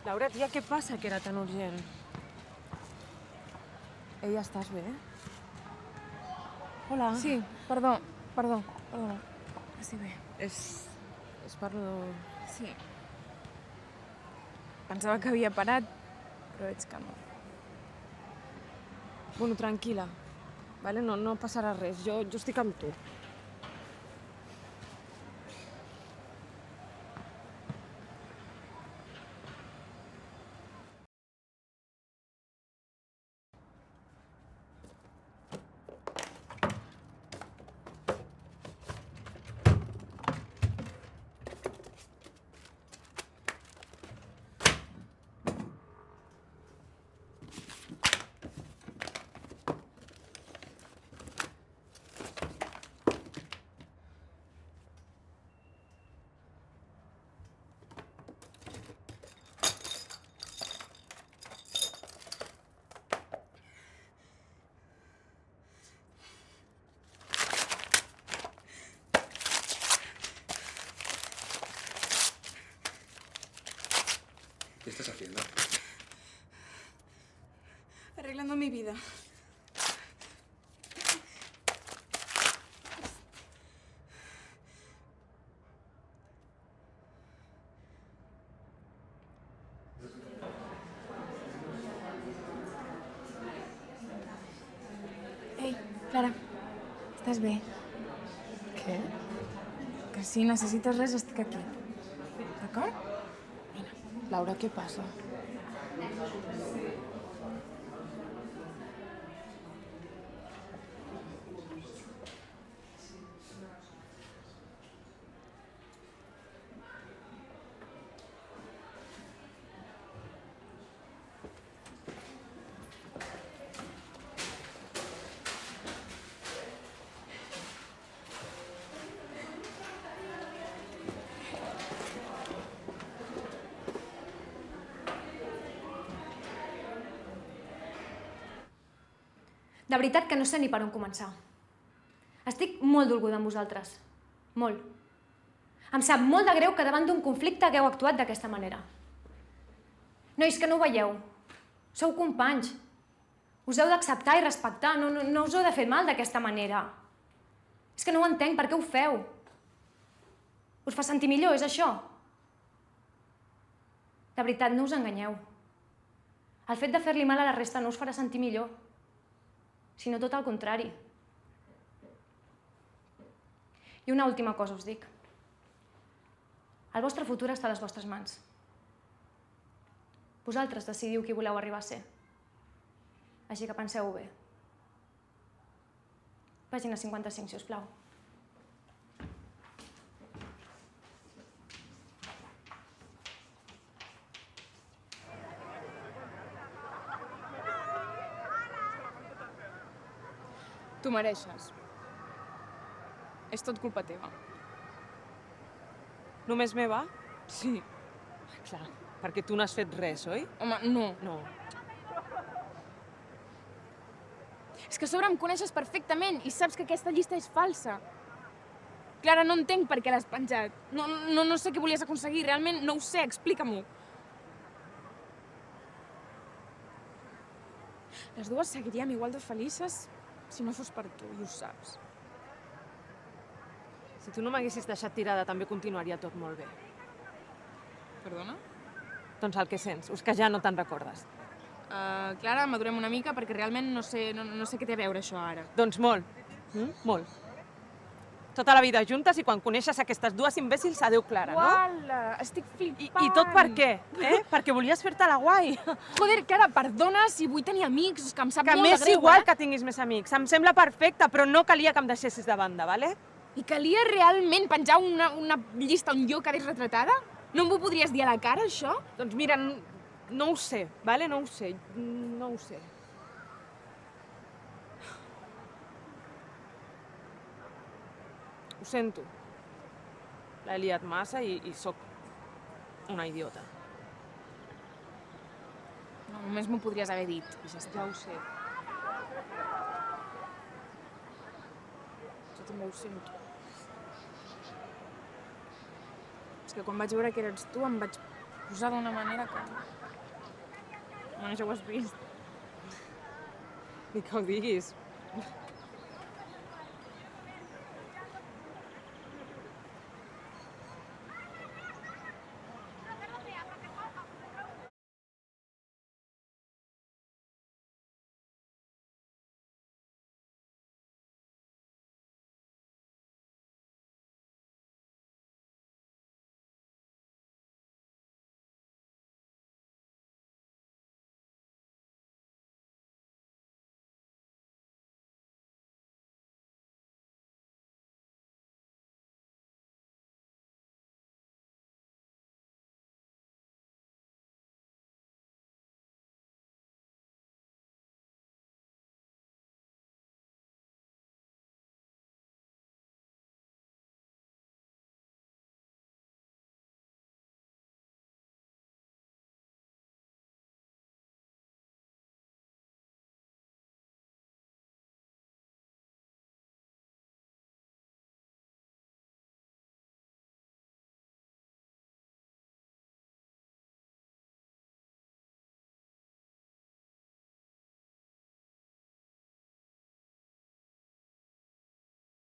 Laura, tia, què passa que era tan urgent? Ei, estàs bé? Hola. Sí, perdona. Estic bé. És per lo... Sí. Pensava que havia parat, però veig que no. Bueno, tranquil·la, vale? No passarà res, jo estic amb tu. ¿Qué estás haciendo? Arreglando mi vida. Ei, Clara, estàs bé? Què? Que si necessites res, estic aquí. D'acord? Laura, què passa? De veritat que no sé ni per on començar. Estic molt dolguda amb vosaltres. Molt. Em sap molt de greu que davant d'un conflicte hagueu actuat d'aquesta manera. Nois, que no ho veieu. Sou companys. Us heu d'acceptar i respectar. No us heu de fer mal d'aquesta manera. És que no ho entenc. Per què ho feu? Us fa sentir millor, és això? De veritat, no us enganyeu. El fet de fer-li mal a la resta no us farà sentir millor, sinó tot el contrari. I una última cosa us dic. El vostre futur està a les vostres mans. Vosaltres decidiu qui voleu arribar a ser. Així que penseu-ho bé. Pàgina 55, si us plau. T'ho mereixes. És tot culpa teva. Només meva? Sí. Clar, perquè tu no has fet res, oi? Home, no. No. És que a sobre em coneixes perfectament i saps que aquesta llista és falsa. Clara, no entenc per què l'has penjat. No sé què volies aconseguir, realment no ho sé, explica-m'ho. Les dues seguiríem igual de felices si no fos per tu, i ho saps. Si tu no m'haguessis deixat tirada, també continuaria tot molt bé. Perdona? Doncs el que sents, és que ja no te'n recordes. Clara, madurem una mica perquè realment no sé què té a veure això ara. Doncs molt. Molt. Tota la vida juntes i quan coneixes aquestes dues imbècils, adéu Clara, no? Uala, estic flipant. I tot per què? Perquè volies fer-te la guai. Joder, Clara, perdona si vull tenir amics, que em sap Que molt de greu, m'és igual que tinguis més amics. Em sembla perfecte, però no calia que em deixessis de banda, vale? I calia realment penjar una llista on jo quedés retratada? No m'ho podries dir a la cara, això? Doncs mira, no ho sé, vale? No ho sé. No ho sé. Ho sento. L'he liat massa i sóc una idiota. No, només m'ho podries haver dit. I ja està. Ja ho sé. Jo també ho sento. És que quan vaig veure que eres tu em vaig exposar d'una manera que... Bueno, ja ho has vist. Ni que ho diguis.